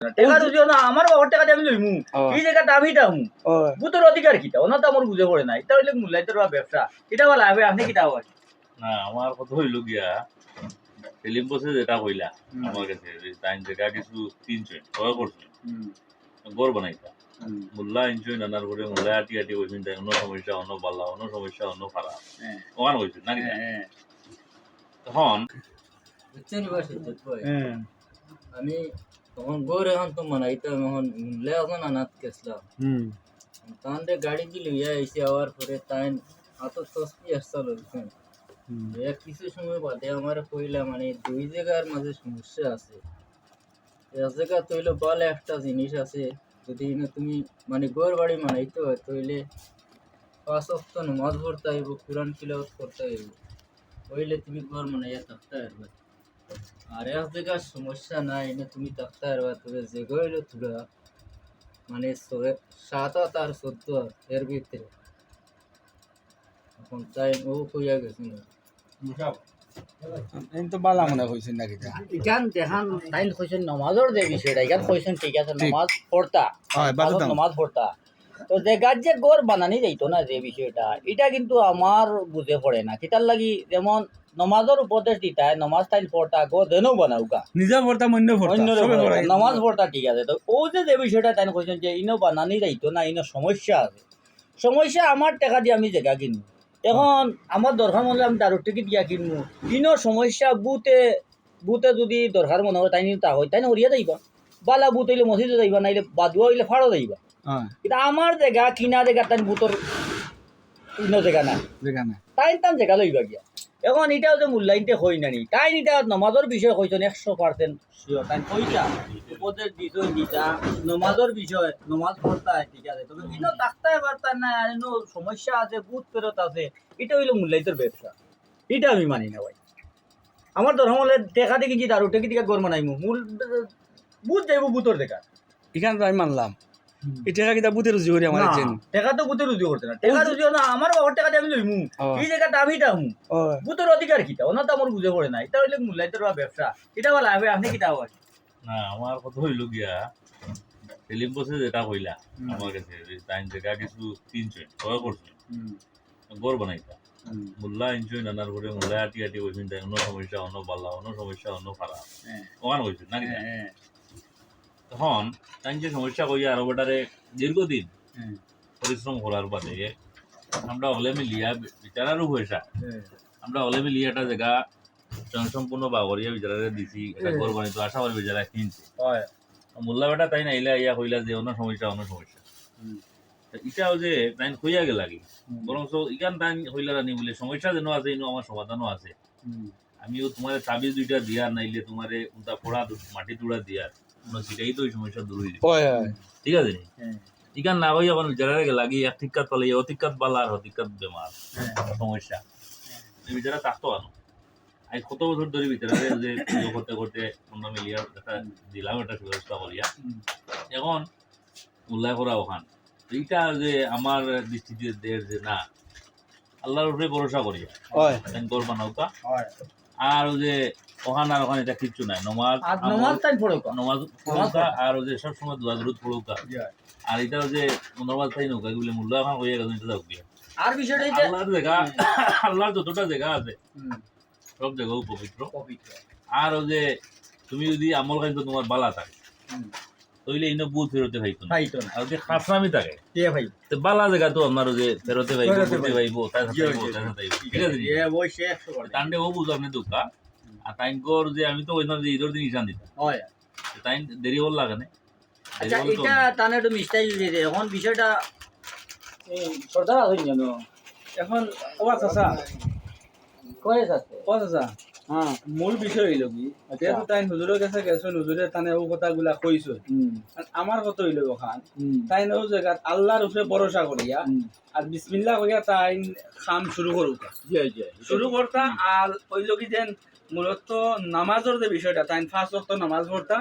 টাকা দিও না আমার বাবার টাকা দিয়ে আমি লইমু এই জায়গাটা আমি দামু বুতর অধিকার কিটা ওনা তো আমার বুঝে পড়ে না এটা হইলে মূল্যায়িতর ব্যবসা এটা বলা হবে আপনি কিটা হয় না আমার কথা হইল গিয়া সেলিম বসে যেটা হইলা আমার কাছে টাইম জায়গা কিছু কিনছে ক্রয় করছে গড় বানাইতা মোল্লা ইনচুই নানার করে মোল্লা আটি আটি কইছেন তাই অন্য সমস্যা অন্য বাল্লা অন্য সমস্যা অন্য খারাপ ওখান কইছেন নাকি তখন বুঝছেন আমি তখন গৌর এখন তো মানাইতাম এখন মুল্লা এখন আনাত গেছিলাম তখন গাড়ি দিল ইয়া এসে আওয়ার পরে তাই হাতত তসপি আসছিল কিছু সময় বাদে আমার কইলা মানে দুই জায়গার মাঝে সমস্যা আছে এক জায়গা তৈল বলে একটা জিনিস আছে যদি তুমি মানে গোর বাড়ি মানাইতে হয় তৈলে 5 ওয়াক্ত নামাজ পড়তে হইব কুরআন তিলাওয়াত করতে হইব হইলে তুমি গোর মানাইয়া থাকতে পারবে আর এক জায়গার সমস্যা নাই না তুমি থাকতে পারবে তবে যে গইল তুলা মানে 7 আর 14 এর ভিতরে এখন তাই ও কইয়া গেছিল তো বালা মনে হইছেন নাকি ইখান দেখান তাইন কইছেন নামাজের যে বিষয়টা ইখান কইছেন ঠিক আছে নামাজ পড়তা নামাজ পড়তা তো জায়গার যে গড় বানানি যাইতো না যে বিষয়টা এটা কিন্তু আমার বুঝে পড়ে না কিতার লাগি যেমন নমাজের উপদেশ দিতায় নমাজ তাইন পড়তা গো দেনও বানাউকা নিজা ভর্তা অন্য ভর্তা নামাজ পড়তা ঠিক আছে তো ও যে বিষয়টা তাইন কইছেন যে ইনো বানানি যাইতো না ইনো সমস্যা আছে সমস্যা আমার টাকা দিয়ে আমি জায়গা কিনবো এখন আমার দরকার মনে আমি দারুর টিকিট দিয়া কিনবো ইনো সমস্যা বুতে যদি দরকার মনে হয় তাই তা হয় তাই না হরিয়া যাইবা বালা বুত হইলে মসজিদে যাইবা নাইলে বাদুয়া হইলে ফাড়ো যাইবা কিন্তু আমার জায়গা কিনা জায়গা তাই বুতর ইনো জায়গা না তাই তাম জায়গা লইবা গিয়া এখন এটাও যে মূল্যায়নতে হই নানি তাই এটা নমাজের বিষয় কইছেন 100% শিওর তাই কইতা উপদেশ দিছই দিতা নমাজের বিষয় নমাজ পড়তা ঠিক আছে তবে ইনো তাকতায় পারতা না আর ইনো সমস্যা আছে বুত ফেরত আছে এটা হইলো মূল্যায়িতর ব্যবসা এটা আমি মানি না ভাই আমার ধর্ম হলে দেখা দেখি কি দারু টেকি টিকা গরমা নাইমু মূল বুত যাইব বুতর দেখা এখানে তো আমি মানলাম এই টাকা কিটা বুতে রুজি করি আমার চেন টাকা তো বুতে রুজি করতে না টাকা রুজি না আমার বাবার টাকা দিয়ে আমি লইমু এই জায়গাটা আমি দামু বুতর অধিকার কিটা ওনা তো আমার বুঝে পড়ে না এটা হইলে মূল্যায়িতর ব্যবসা এটা বলা হবে আপনি কিটা হয় না আমার কথা হইল গিয়া সেলিম বসে যেটা হইলা আমার কাছে টাইম জায়গা কিছু কিনছে ক্রয় করছে গড় বানাইতা মোল্লা ইনচুই নানার করে মোল্লা আটি আটি কইছেন তাই অন্য সমস্যা অন্য বাল্লা অন্য সমস্যা অন্য খারাপ ওখান কইছেন নাকি তখন তাই যে সমস্যা কইয়া আরো বেটারে দীর্ঘদিন পরিশ্রম করার বাদে আমরা হলে মিলিয়া বিচারারও পয়সা আমরা হলে মিলিয়া একটা জায়গা সম্পূর্ণ বাগরিয়া বিচারারে দিছি একটা ঘর বানাইতো আশা করি বিচারা কিনছে মোল্লা বেটা তাই না ইলা ইয়া কইলা যে অন্য সমস্যা ইটাও যে তাই হইয়া গেল আগে বরং ইখান তাই হইলা রানি বলে সমস্যা যেন আছে ইনো আমার সমাধানও আছে আমিও তোমার চাবি দুইটা দিয়ার নাইলে তোমারে উল্টা পড়া মাটি তুড়া দিয়ার সেটাই তো ওই সমস্যা দূর হয়ে যায় ঠিক আছে ইখান না হইয়া এখন বিচারারে গেল আগে এক ঠিকাত পালে অতিকাত বালা আর অতিকাত বেমার সমস্যা বিচারা থাকতো আনো আমি কত বছর ধরে বিচারারে যে করতে করতে অন্য মিলিয়া একটা দিলাম একটা সুব্যবস্থা করিয়া এখন উল্লাহ করা ওখান এইটা যে আমার দৃষ্টিতে দেড় যে না আল্লাহর উপরে ভরসা করিয়া গড় বানাওতা আর যে ওখানে আর ওখানে এটা কিচ্ছু নাই নমাজ পড়ৌকা আর যে সবসময় দোয়া দরুদ পড়ৌকা আর এটাও যে নমাজ তাই নৌকা এগুলি মূল্য এখন হয়ে গেছে এটা যাও গিয়া আর বিষয়টা আল্লাহর জায়গা আল্লাহর যতটা জায়গা আছে সব জায়গাও পবিত্র আর যে তুমি যদি আমল খাইতো তোমার বালা থাকে তইলে ইনো বুথ ফেরতে ভাইতো না আর যে খাসনামি থাকে কে ভাই তো বালা জায়গা তো আপনার যে ফেরতে ভাইবো তাই ঠিক আছে তান্ডে ও বুঝ আপনি দুঃখা আর টাইম কর যে আমি তো ওইখানে যে ঈদের দিন ইসান দিতাম টাইম দেরি হল লাগে না আচ্ছা এটা তানে একটু মিস্টাই দিয়েছে এখন বিষয়টা সর্দার আসেন জানো এখন ওবা চাচা কয়ে যাচ্ছে ও চাচা মূল বিষয় হইল কি যেহেতু তাই হুজুরের কাছে গেছো হুজুরে তানে ও কথাগুলা কইছো আমার কথা হইল ওখান তাই ও জায়গা আল্লাহর উপরে ভরসা করিয়া আর বিসমিল্লাহ করিয়া তাই খাম শুরু করুক শুরু করতা আর ওই লোক যেন মূলত নামাজের যে বিষয়টা তাই 5 ওয়াক্ত নামাজ পড়তা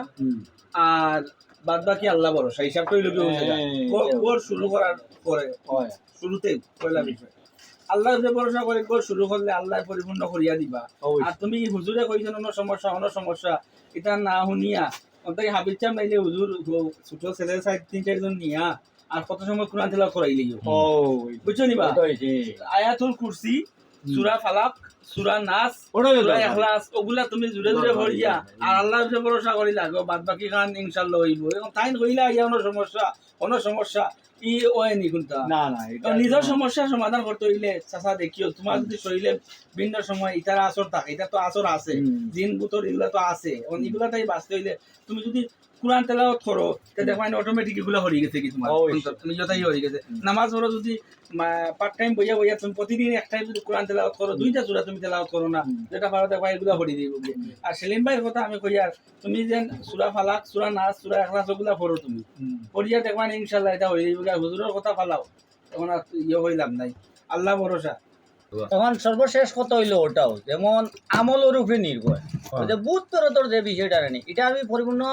আর বাদ বাকি আল্লাহ ভরসা হিসাবটা হইল কি ওর শুরু করার পরে শুরুতেই পয়লা বিষয় আল্লাহ যে ভরসা করে গোল শুরু করলে আল্লাহ পরিপূর্ণ করিয়া দিবা আর তুমি হুজুরে কইছেন অন্য সমস্যা এটা না শুনিয়া অন্তকে হাবিজ চাম নাইলে হুজুর ছোট ছেলে সাইড 3-4 নিয়া আর কত সময় কোরআন তেলাওয়াত করাইলি ও বুঝছো নি বা আয়াতুল কুরসি সূরা ফালাক সূরা নাস ওটাই সূরা ইখলাস ওগুলা তুমি জুড়ে জুড়ে পড়িয়া আর আল্লাহর উপরে ভরসা করি লাগো বাদ বাকি খান ইনশাআল্লাহ হইব এখন তাই কইলা ইয়া কোনো সমস্যা ই ওয়নি কোনটা না না নিজের সমস্যার সমাধান করতে হইলে চাচা দেখিও তোমার যদি শরীরে ভিন্ন সময় ইটার আসর থাকে এটা তো আসর আছে জিন বুতর এগুলা তো আছে এখন এগুলা তাই বাঁচতে হইলে তুমি যদি কোরআন তেলাওয়াত করো তে দেখো অটোমেটিক এগুলা হয়ে গেছে কি তোমার তুমি যতাই হয়ে গেছে নামাজ পড়ো যদি পার্ট টাইম বইয়া বইয়া তুমি প্রতিদিন এক টাইম যদি কোরআন তেলাওয়াত করো 2টা সূরা তুমি তেলাওয়াত করো না যেটা পারো দেখো এগুলা হয়ে দিব আর সেলিম ভাইয়ের কথা আমি কই আর তুমি যেন সূরা ফালাক সূরা নাস সূরা ইখলাস ওগুলা পড়ো তুমি পড়িয়া দেখবা ইনশাআল্লাহ এটা হয়ে যাবে হুজুরের কথা ফালাও তখন আর ইয়ে হইলাম নাই আল্লাহ ভরসা এখন সর্বশেষ কথা হইলো ওটাও যেমন আমলের উপরে নির্ভর যে বুধ তোর যে বিষয়টা নেই এটা আমি পরিপূর্ণ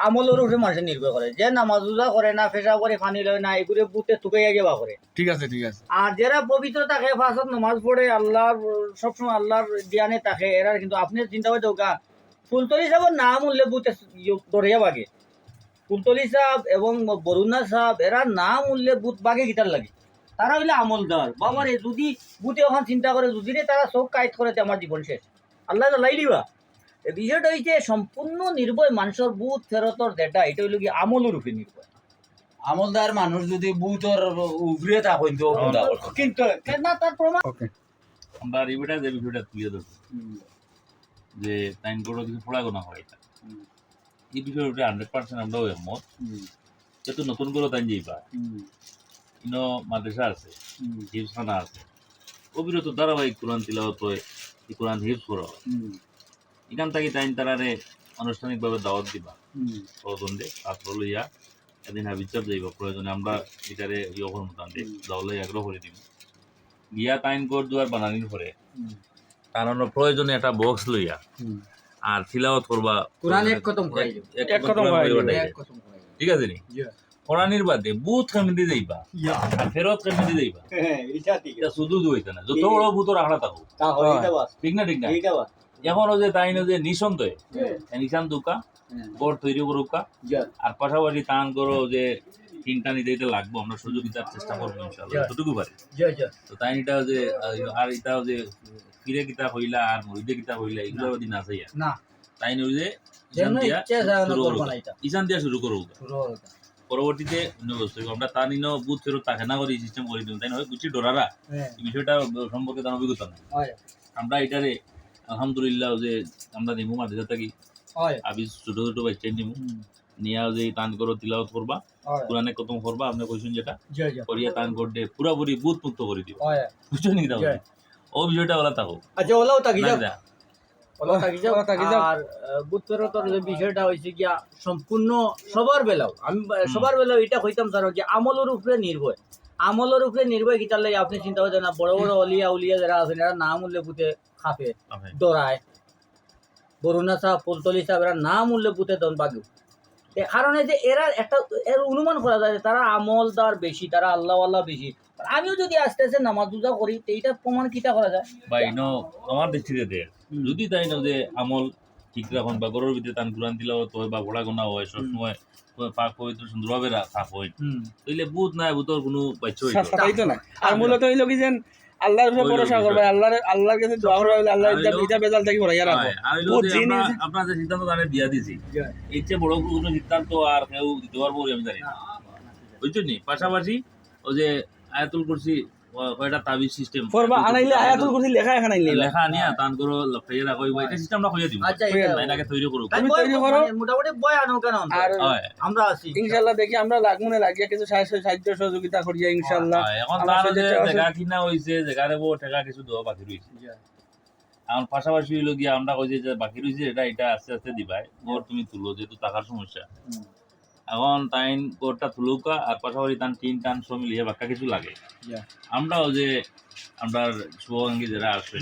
আমলের উপরে মানুষের নির্ভর করে যে নামাজ রোজা করে না ফেসা করে পানি লয় না এগুলো বুথে থুকাইয়া যাওয়া করে ঠিক আছে আর যারা পবিত্র থাকে ফাঁসত নামাজ পড়ে আল্লাহর সবসময় আল্লাহর জ্ঞানে থাকে এরা কিন্তু আপনি চিন্তা করে দৌকা ফুলতলি সাহেবের নাম উঠলে বুথে দরিয়া বাগে ফুলতলি সাহেব এবং বরুণা সাহেব এরা নাম উঠলে বুথ বাগে গিটার লাগে তারা হইলে আমলদার বাবারে যদি বুথে ওখান চিন্তা করে যদি তারা চোখ কাইট করে আমার জীবন শেষ আল্লাহ লাই দিবা এই বিষয়টা হচ্ছে সম্পূর্ণ নির্ভয় মানুষের বুথ ফেরতর যেটা এটা হইল কি আমলের উপরে নির্ভয় আমলদার মানুষ যদি বুতর উপরে থাকেন তো কিন্তু না তার প্রমাণ আমরা রিভিউটা যে বিষয়টা তুলে ধরছি যে টাইম করে কিছু পড়াশোনা হয় এটা এই বিষয়ের উপরে 100% আমরাও একমত যেহেতু নতুন করে তাই যাইবা ইনো মাদ্রাসা আছে হিফখানা আছে অবিরত ধারাবাহিক কোরআন তিলাওয়াত হয় এই কোরআন হিফজ করা হয় এখান থেকে তাই তারারে আনুষ্ঠানিকভাবে দাওয়াত দিবা প্রয়োজনে ছাত্র লইয়া এদিন হাবিচার যাইবা প্রয়োজনে আমরা এটারে ইয়ে করবো তাদের দাওয়ালাই আগ্রহ করে দিব গিয়া তাইন কর দুয়ার বানানির পরে কারণ প্রয়োজনে একটা বক্স লইয়া আর তিলাওয়াত করবা কোরআন এক খতম করে এক খতম ঠিক আছে নি কোরআনের বাদে বুথ কমিটি যাইবা আর ফেরত কমিটি যাইবা এটা শুধু হইতে না যত বড় বুথর আখড়া থাকুক ঠিক না এখন যে তাই যে নিশান্ত নিশান দুকা গড় তৈরি করুকা আর পাশাপাশি তান করো যে তিনটা নিতে লাগবো আমরা সহযোগিতার চেষ্টা করবো ইনশাআল্লাহ যতটুকু পারি তো তাই এটাও যে আর এটাও যে ফিরে কিতা হইলা আর মরিদে কিতা হইলা এগুলো দিন আছে না তাই যে ইসান দিয়া শুরু করবো পরবর্তীতে আমরা তা নিন বুথ ফেরত তাকে না করে সিস্টেম করে দিব তাই নয় বুঝছি ডরারা এই বিষয়টা সম্পর্কে তার অভিজ্ঞতা নেই আমরা এটারে আলহামদুলিল্লাহ যে আমরা নিমু মাদ্রাসা থাকি আবি ছোট ছোট বাচ্চা নিমু নিয়া যে তান করো তিলাওয়াত করবা কোরআনে খতম করবা আপনি কইছেন যেটা করিয়া তান করতে পুরোপুরি বুথ মুক্ত করে দিব বুঝছেন কি তাহলে ও বিষয়টা ওলা থাকো আচ্ছা ওলাও থাকি যাও আর বুথ ফেরতর যে বিষয়টা হয়েছে গিয়া সম্পূর্ণ সবার বেলাও আমি সবার বেলাও এটা কইতাম স্যার যে আমলের উপরে নির্ভয় আমলের উপরে নির্ভয় কি তাহলে আপনি চিন্তা করছেন না বড় বড় উলিয়া যারা আছেন এরা নাম উল্লে বুথে খাপে ডরায় বরুণা সাহেব ফুলতলি সাহেব এরা নাম উল্লে বুথে দন বাগু কারণ যে এরা একটা এর অনুমান করা যায় যে তারা আমলদার বেশি তারা আল্লাহ বেশি আমিও যদি আস্তে আস্তে নামাজ রোজা করি তো এইটা প্রমাণ কিটা করা যায় বা ইনো আমার দৃষ্টিতে দেয় যদি তাই না যে আমল ঠিক রাখুন বা গরুর ভিতরে তান কোরআন তিলাওয়াত হয় বা পড়া গোনা হয় সবসময় পাক পবিত্র সুন্দরভাবে রাখা হয় তাইলে বুথ নাই বুথর কোনো বাচ্চ হইতো না আর মূলত হইলো কি যেন আল্লাহর উপরে ভরসা করবে আল্লাহর কাছে দোয়া করবে আল্লাহ এটা বেজাল থেকে ভরাইয়া রাখবে আপনার যে সিদ্ধান্ত জানে দিয়া দিছি এর চেয়ে বড় কোনো সিদ্ধান্ত আর কেউ দিতে পারবো আমি জানি না বুঝছেন নি পাশাপাশি ও যে আয়াতুল কুরসি কয়টা তাবিজ সিস্টেম করবা আনাইলে আয়াতুল কুরসি লেখা এখানে আইলে লেখা নিয়া তান করো লফাইয়া রাখো এটা সিস্টেম আমরা কইয়া দিব আচ্ছা এটাকে তৈরি করো তুমি তৈরি করো মোটামুটি বয় আনো কেন আর আমরা আছি ইনশাআল্লাহ দেখি আমরা লাগমনে লাগিয়া কিছু সাহায্য সহযোগিতা করিয়া ইনশাআল্লাহ এখন তার যে জায়গা কিনা হইছে জায়গারে বড় টাকা কিছু দেওয়া বাকি রইছে আমার পাশাপাশি হইলো গিয়া আমরা কইছি যে বাকি রইছে এটা আস্তে আস্তে দিবাই ওর তুমি তুলো যেহেতু টাকার সমস্যা এখন টাইম কোরটা তুলুকা আর পাশাপাশি টান তিন টান সব মিলিয়ে বাক্কা কিছু লাগে আমরাও যে আমরা শুভাঙ্গী যারা আসে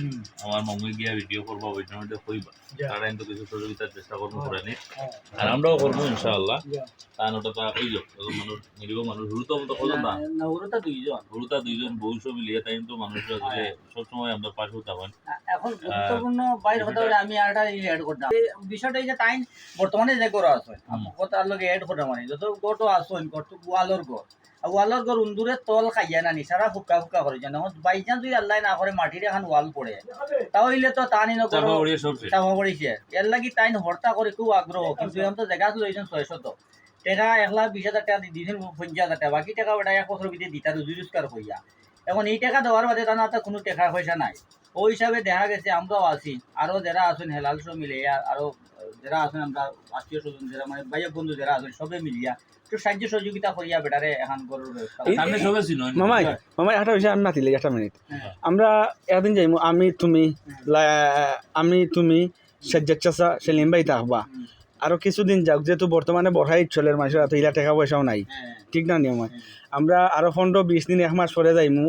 আমার মঙ্গল গিয়া ভিডিও করবো ওই সময়টা কইবা তারা কিন্তু কিছু সহযোগিতার চেষ্টা করবো করে নি আর আমরাও করবো ইনশাআল্লাহ তান ওটা তা ওই যোগ মানুষ নিরীহ মানুষ হুরুতো মতো কজন না না ওটা দুইজন হুরুতা দুইজন বউস মিলিয়ে তাই তো মানুষ আসলে সবসময় আমরা পাশে থাকেন এখন গুরুত্বপূর্ণ বাইর কথা হলে আমি আরেকটা এড করতাম এই বিষয়টা এই যে তাই বর্তমানে যে গড় আছে তার লগে এড করতাম মানে যত গড় আসন গড় তো ওয়ালর গড় আর ওয়ালর গড় উন্দুরের তল খাইয়া না নিসারা ফুকা ফুকা করে যেন বাইচান যদি আল্লাহ না করে মাটির এখন ওয়াল পড়ে তাহলে তো তা নিন চাপা পড়িয়ে সব শেষ। চাপা পড়িছে এর লাগি তাই হর্তা করে খুব আগ্রহ কিন্তু এখন তো জায়গা লইছেন 600 টাকা 1,20,000 টাকা দিয়েছেন 50,000 টাকা বাকি টাকা ওটা 1 বছর ভিতরে দিতা রোজগার হইয়া এখন এই টাকা দেওয়ার বাদে তা না তো কোনো টাকা পয়সা নাই ওই হিসাবে দেখা গেছে আমরাও আছি আরো যারা আছেন হেলাল সব মিলে আরো যারা আছেন আমরা আত্মীয় স্বজন যারা মানে ভাইয়া বন্ধু যারা আছেন সবে মিলিয়া একটু সাহায্য সহযোগিতা করিয়া বেটারে এখন গরুর ব্যবস্থা করা। সামনে সবে ছিল মামাই মামাই একটা বিষয় আমি মাতিলে একটা মিনিট হ্যাঁ। আমরা একদিন যাইমু আমি তুমি সাজ্জাদ চাচা সেলিম ভাই থাকবা হুম। আরো কিছুদিন যাক যেহেতু বর্তমানে বড়াই চলের মানুষের এত ইলা টাকা পয়সাও নাই হ্যাঁ ঠিক না নিয়ম হয় আমরা আরো 15-20 দিন 1 মাস পরে যাইমু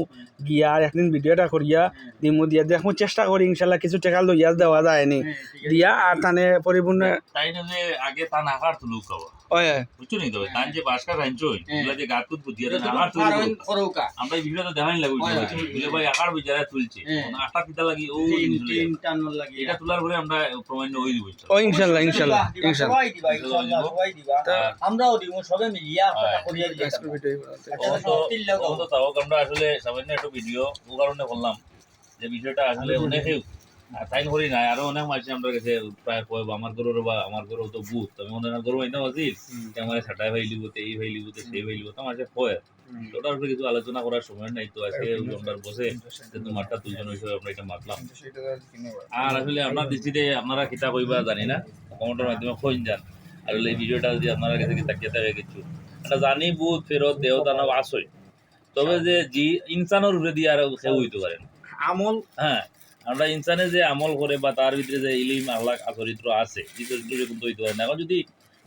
গিয়া আর একদিন ভিডিওটা করিয়া দিমু দিয়া দেখমু চেষ্টা করি ইনশাল্লাহ কিছু টাকা লইয়া দেওয়া যায়নি হ্যাঁ, ঠিক আছে। দিয়া আর তানে পরিপূর্ণ তাই না যে আগে তান আকার তুলুক খাওয়া ওই বুঝছো নি তবে তান যে বাসকা রাঞ্চই এগুলা যে গাত কুত বুঝিয়ে দেন যতটুকু আকার তুলি পারেন করৌকা। আমরা এই ভিডিওতে দেখাই লাগবে বুঝলে ভাই আকার বিচারে তুলছে হ্যাঁ। আকার কিতা লাগি ও তিন টানোর লাগিয়া। এটা তোলার পরে আমরা প্রমাণ ওই দিব ও ইনশাল্লাহ ইনশাল্লাহ দিবা, ইনশাল্লাহ সবাই দিবা, ইনশাল্লাহ, সবাই দিবা। আমরাও দিব, সবে মিলিয়া একটা করিয়া দিবা। ও তো তাও আমরা আসলে সামান্য একটা ভিডিও ও কারণে বললাম যে বিষয়টা আসলে অনেকেই সাইন করি নাই আরো অনেক মানুষ আমরা কাছে প্রায় কয় বা আমার গরুর বা আমার গরু তো বুথ আমি মনে হয় গরু আইনাও আছিল আমার ছাটাই ভাই লিবতে এই ভাই লিবতে সেই ভাই লিবতে আমার কাছে কয় তো ওটার উপরে কিছু আলোচনা করার সময় নাই তো আজকে আমরা বসে যে তোমারটা তুলজন হিসেবে আমরা এটা মাতলাম আর আসলে আপনার দৃষ্টিতে আপনারা কিতা কইবা জানি না কমেন্টের মাধ্যমে খোঁজ যান আর এই ভিডিওটা যদি আপনারা কাছে কি তাকিয়ে থাকে কিছু এটা জানি বুথ ফেরত দেহদানব আসই তবে যে জি ইনসানের উপরে দিয়ে আর কেউ হইতে পারে না আমল হ্যাঁ আমরা ইনসানে যে আমল করে বা তার ভিতরে যে ইলিম আহ্লাক চরিত্র আছে এই চরিত্র কিন্তু হইতে পারে না এখন যদি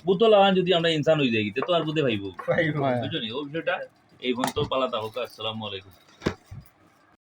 বুতো লাগান যদি আমরা ইনসান হয়ে যাই তো আর বুঝে ভাইব বুঝছো নি ও বিষয়টা এই পর্যন্ত পালাতা হোক আসসালামু আলাইকুম